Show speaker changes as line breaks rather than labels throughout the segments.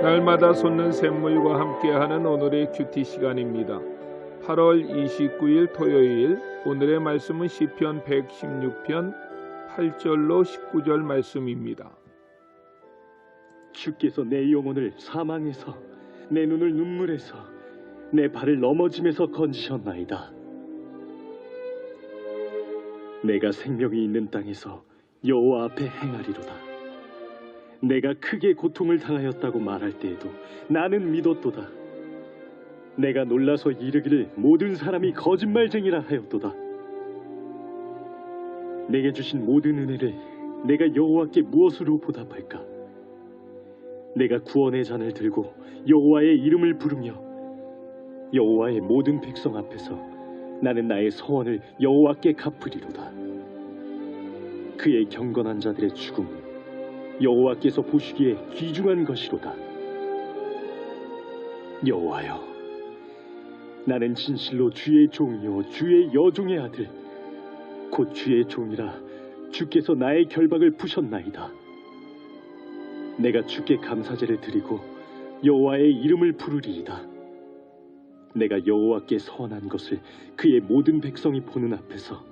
날마다 솟는 샘물과 함께하는 오늘의 큐티 시간입니다. 8월 29일 토요일, 오늘의 말씀은 시편 116편 8절로 19절 말씀입니다.
주께서 내 영혼을 사망에서, 내 눈을 눈물에서, 내 발을 넘어짐에서 건지셨나이다. 내가 생명이 있는 땅에서 여호와 앞에 행하리로다. 내가 크게 고통을 당하였다고 말할 때에도 나는 믿었도다. 내가 놀라서 이르기를 모든 사람이 거짓말쟁이라 하였도다. 내게 주신 모든 은혜를 내가 여호와께 무엇으로 보답할까? 내가 구원의 잔을 들고 여호와의 이름을 부르며 여호와의 모든 백성 앞에서 나는 나의 서원을 여호와께 갚으리로다. 그의 경건한 자들의 죽음은 여호와께서 보시기에 귀중한 것이로다. 여호와여, 나는 진실로 주의 종이요 주의 여종의 아들, 곧 주의 종이라 주께서 나의 결박을 푸셨나이다. 내가 주께 감사제를 드리고 여호와의 이름을 부르리이다. 내가 여호와께 서원한 것을 그의 모든 백성이 보는 앞에서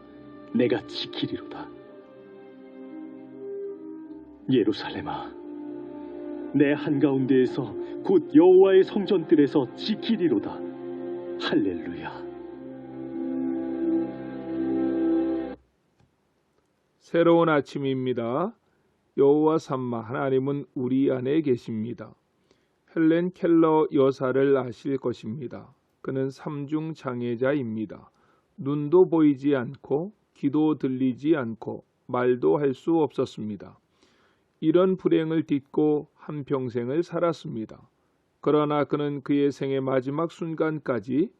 내가 지키리로다. 예루살렘아, 내 한가운데에서 곧 여호와의 성전들에서 지키리로다. 할렐루야.
새로운 아침입니다. 여호와 삼마, 하나님은 우리 안에 계십니다. 헬렌 켈러 여사를 아실 것입니다. 그는 삼중 장애자입니다. 눈도 보이지 않고 귀도 들리지 않고 말도 할 수 없었습니다. 이런 불행을 딛고 한평생을 살았습니다. 그러나 그는 그의 생의 마지막 순간까지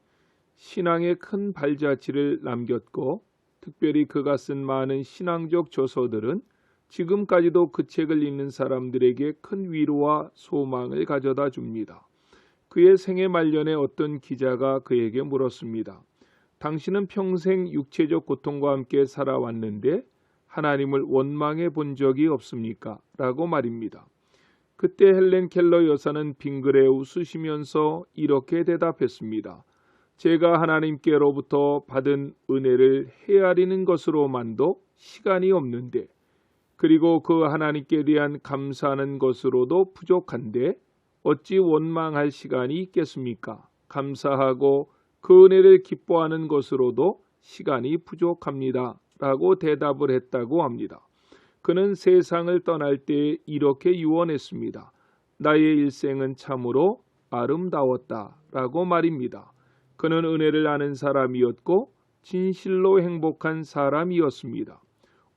신앙의 큰 발자취를 남겼고, 특별히 그가 쓴 많은 신앙적 저서들은 지금까지도 그 책을 읽는 사람들에게 큰 위로와 소망을 가져다 줍니다. 그의 생애 말년에 어떤 기자가 그에게 물었습니다. 당신은 평생 육체적 고통과 함께 살아왔는데 하나님을 원망해 본 적이 없습니까? 라고 말입니다. 그때 헬렌 켈러 여사는 빙그레 웃으시면서 이렇게 대답했습니다. 제가 하나님께로부터 받은 은혜를 헤아리는 것으로만도 시간이 없는데, 그리고 그 하나님께 대한 감사하는 것으로도 부족한데 어찌 원망할 시간이 있겠습니까? 감사하고 그 은혜를 기뻐하는 것으로도 시간이 부족합니다. 라고 대답을 했다고 합니다. 그는 세상을 떠날 때 이렇게 유언했습니다. 나의 일생은 참으로 아름다웠다 라고 말입니다. 그는 은혜를 아는 사람이었고 진실로 행복한 사람이었습니다.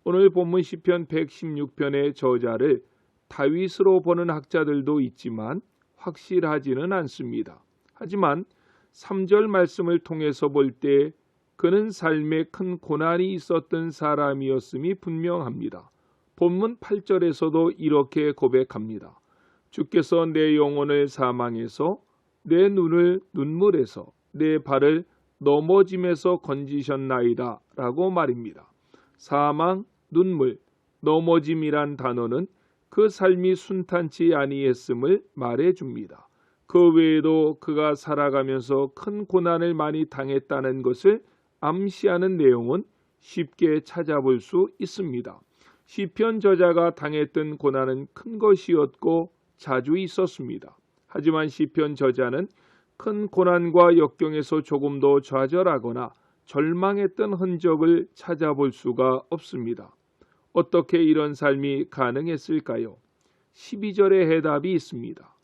오늘 본문 시편 116편의 저자를 다윗으로 보는 학자들도 있지만 확실하지는 않습니다. 하지만 3절 말씀을 통해서 볼 때 그는 삶에 큰 고난이 있었던 사람이었음이 분명합니다. 본문 8절에서도 이렇게 고백합니다. 주께서 내 영혼을 사망에서, 내 눈을 눈물에서, 내 발을 넘어짐에서 건지셨나이다 라고 말입니다. 사망, 눈물, 넘어짐이란 단어는 그 삶이 순탄치 아니했음을 말해줍니다. 그 외에도 그가 살아가면서 큰 고난을 많이 당했다는 것을 암시하는 내용은 쉽게 찾아볼 수 있습니다. 시편 저자가 당했던 고난은 큰 것이었고 자주 있었습니다. 하지만 시편 저자는 큰 고난과 역경에서 조금도 좌절하거나 절망했던 흔적을 찾아볼 수가 없습니다. 어떻게 이런 삶이 가능했을까요? 12절의 해답이 있습니다.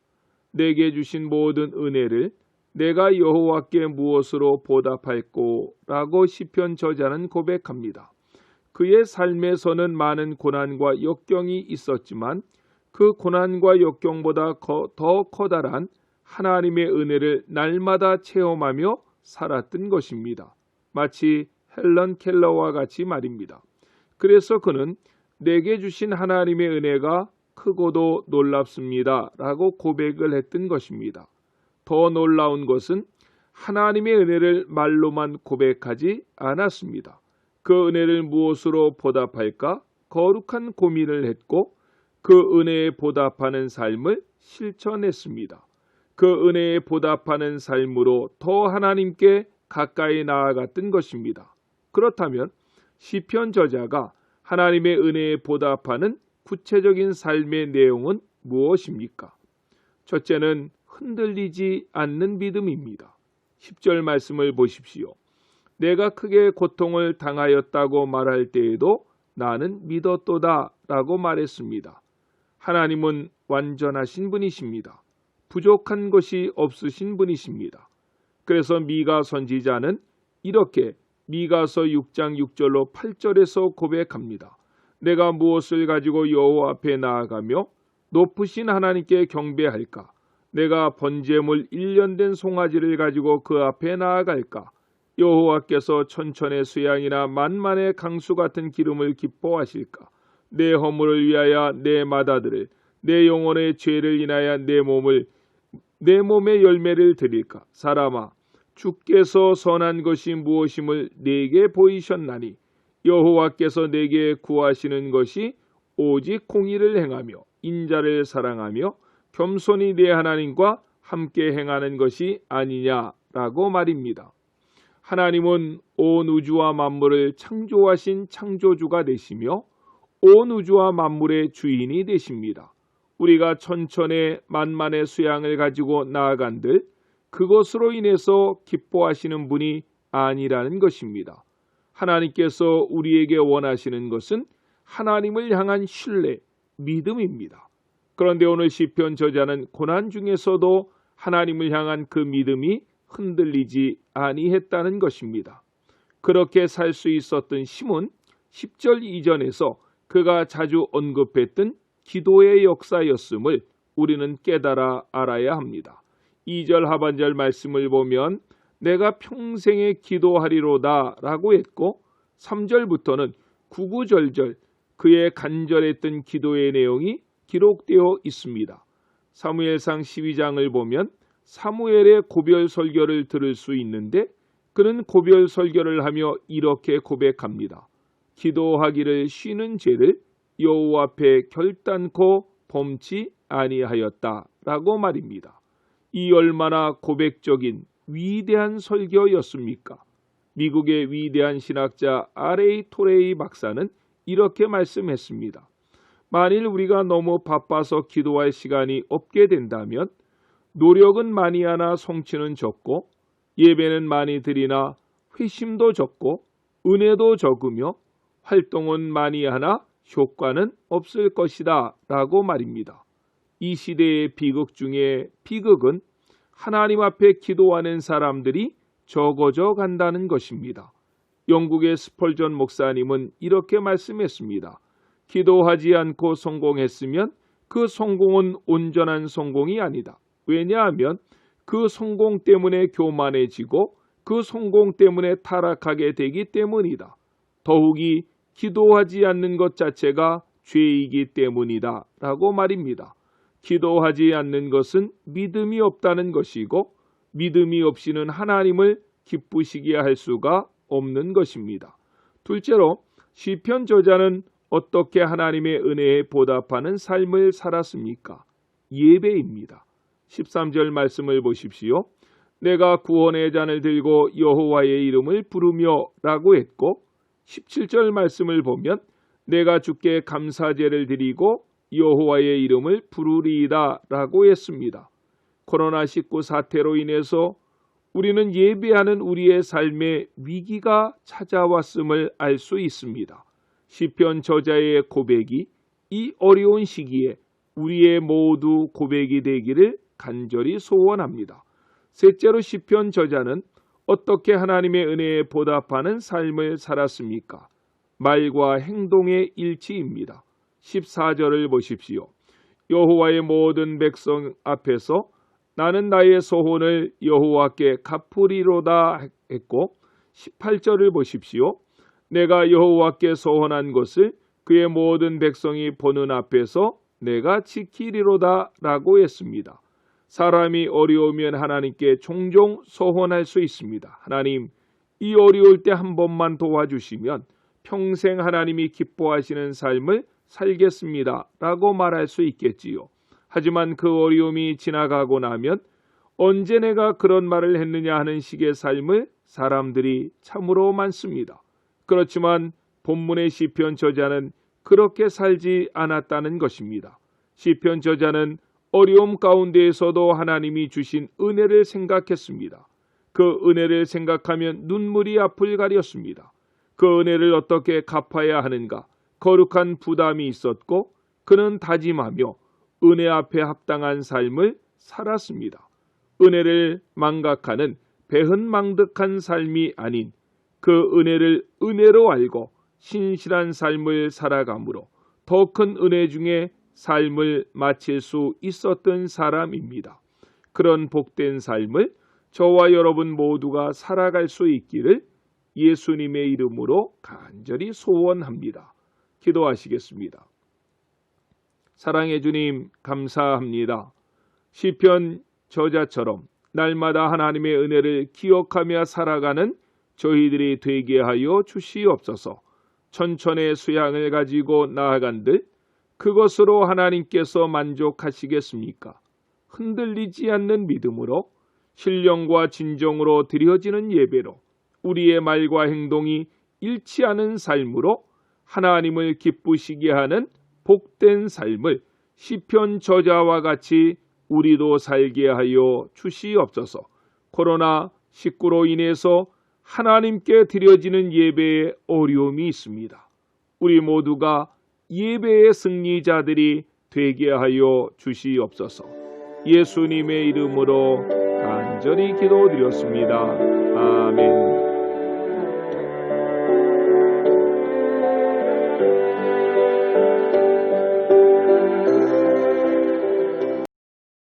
내게 주신 모든 은혜를 내가 여호와께 무엇으로 보답할꼬? 라고 시편 저자는 고백합니다. 그의 삶에서는 많은 고난과 역경이 있었지만 그 고난과 역경보다 더 커다란 하나님의 은혜를 날마다 체험하며 살았던 것입니다. 마치 헬런 켈러와 같이 말입니다. 그래서 그는 내게 주신 하나님의 은혜가 크고도 놀랍습니다 라고 고백을 했던 것입니다. 더 놀라운 것은 하나님의 은혜를 말로만 고백하지 않았습니다. 그 은혜를 무엇으로 보답할까 거룩한 고민을 했고 그 은혜에 보답하는 삶을 실천했습니다. 그 은혜에 보답하는 삶으로 더 하나님께 가까이 나아갔던 것입니다. 그렇다면 시편 저자가 하나님의 은혜에 보답하는 구체적인 삶의 내용은 무엇입니까? 첫째는 흔들리지 않는 믿음입니다. 10절 말씀을 보십시오. 내가 크게 고통을 당하였다고 말할 때에도 나는 믿었도다 라고 말했습니다. 하나님은 완전하신 분이십니다. 부족한 것이 없으신 분이십니다. 그래서 미가 선지자는 이렇게 미가서 6장 6절로 8절에서 고백합니다. 내가 무엇을 가지고 여호와 앞에 나아가며 높으신 하나님께 경배할까? 내가 번제물 1년 된 송아지를 가지고 그 앞에 나아갈까? 여호와께서 천천의 수양이나 만만의 강수 같은 기름을 기뻐하실까? 내 허물을 위하여 내 맏아들을, 내 영혼의 죄를 인하여 내 몸의 열매를 드릴까? 사람아, 주께서 선한 것이 무엇임을 내게 보이셨나니 여호와께서 내게 구하시는 것이 오직 공의를 행하며 인자를 사랑하며 겸손히 내 하나님과 함께 행하는 것이 아니냐라고 말입니다. 하나님은 온 우주와 만물을 창조하신 창조주가 되시며 온 우주와 만물의 주인이 되십니다. 우리가 천천의 만만의 수양을 가지고 나아간들 그것으로 인해서 기뻐하시는 분이 아니라는 것입니다. 하나님께서 우리에게 원하시는 것은 하나님을 향한 신뢰, 믿음입니다. 그런데 오늘 시편 저자는 고난 중에서도 하나님을 향한 그 믿음이 흔들리지 아니했다는 것입니다. 그렇게 살 수 있었던 힘은 10절 이전에서 그가 자주 언급했던 기도의 역사였음을 우리는 깨달아 알아야 합니다. 2절 하반절 말씀을 보면 내가 평생에 기도하리로다 라고 했고 3절부터는 구구절절 그의 간절했던 기도의 내용이 기록되어 있습니다. 사무엘상 12장을 보면 사무엘의 고별 설교를 들을 수 있는데 그는 고별 설교를 하며 이렇게 고백합니다. 기도하기를 쉬는 죄를 여호와 앞에 결단코 범치 아니하였다 라고 말입니다. 이 얼마나 고백적인 위대한 설교였습니까? 미국의 위대한 신학자 R.A. 토레이 박사는 이렇게 말씀했습니다. 만일 우리가 너무 바빠서 기도할 시간이 없게 된다면 노력은 많이 하나 성취는 적고 예배는 많이 드리나 회심도 적고 은혜도 적으며 활동은 많이 하나 효과는 없을 것이다 라고 말입니다. 이 시대의 비극 중에 비극은 하나님 앞에 기도하는 사람들이 적어져 간다는 것입니다. 영국의 스펄전 목사님은 이렇게 말씀했습니다. 기도하지 않고 성공했으면 그 성공은 온전한 성공이 아니다. 왜냐하면 그 성공 때문에 교만해지고 그 성공 때문에 타락하게 되기 때문이다. 더욱이 기도하지 않는 것 자체가 죄이기 때문이다 라고 말입니다. 기도하지 않는 것은 믿음이 없다는 것이고 믿음이 없이는 하나님을 기쁘시게 할 수가 없는 것입니다. 둘째로 시편 저자는 어떻게 하나님의 은혜에 보답하는 삶을 살았습니까? 예배입니다. 13절 말씀을 보십시오. 내가 구원의 잔을 들고 여호와의 이름을 부르며 라고 했고 17절 말씀을 보면 내가 주께 감사제를 드리고 여호와의 이름을 부르리이다 라고 했습니다. 코로나19 사태로 인해서 우리는 예배하는 우리의 삶에 위기가 찾아왔음을 알 수 있습니다. 시편 저자의 고백이 이 어려운 시기에 우리의 모두 고백이 되기를 간절히 소원합니다. 셋째로 시편 저자는 어떻게 하나님의 은혜에 보답하는 삶을 살았습니까? 말과 행동의 일치입니다. 14절을 보십시오. 여호와의 모든 백성 앞에서 나는 나의 소혼을 여호와께 갚으리로다 했고 18절을 보십시오. 내가 여호와께 소혼한 것을 그의 모든 백성이 보는 앞에서 내가 지키리로다 라고 했습니다. 사람이 어려우면 하나님께 종종 소혼할 수 있습니다. 하나님, 이 어려울 때 한 번만 도와주시면 평생 하나님이 기뻐하시는 삶을 살겠습니다 라고 말할 수 있겠지요. 하지만 그 어려움이 지나가고 나면 언제 내가 그런 말을 했느냐 하는 식의 삶을 사람들이 참으로 많습니다. 그렇지만 본문의 시편 저자는 그렇게 살지 않았다는 것입니다. 시편 저자는 어려움 가운데에서도 하나님이 주신 은혜를 생각했습니다. 그 은혜를 생각하면 눈물이 앞을 가렸습니다. 그 은혜를 어떻게 갚아야 하는가 거룩한 부담이 있었고 그는 다짐하며 은혜 앞에 합당한 삶을 살았습니다. 은혜를 망각하는 배은망덕한 삶이 아닌 그 은혜를 은혜로 알고 신실한 삶을 살아가므로 더 큰 은혜 중에 삶을 마칠 수 있었던 사람입니다. 그런 복된 삶을 저와 여러분 모두가 살아갈 수 있기를 예수님의 이름으로 간절히 소원합니다. 기도하시겠습니다. 사랑의 주님 감사합니다. 시편 저자처럼 날마다 하나님의 은혜를 기억하며 살아가는 저희들이 되게 하여 주시옵소서. 천천의 수양을 가지고 나아간들 그것으로 하나님께서 만족하시겠습니까? 흔들리지 않는 믿음으로 신령과 진정으로 드려지는 예배로 우리의 말과 행동이 잃지 않은 삶으로 하나님을 기쁘시게 하는 복된 삶을 시편 저자와 같이 우리도 살게 하여 주시옵소서. 코로나19로 인해서 하나님께 드려지는 예배에 어려움이 있습니다. 우리 모두가 예배의 승리자들이 되게 하여 주시옵소서. 예수님의 이름으로 간절히 기도드렸습니다. 아멘.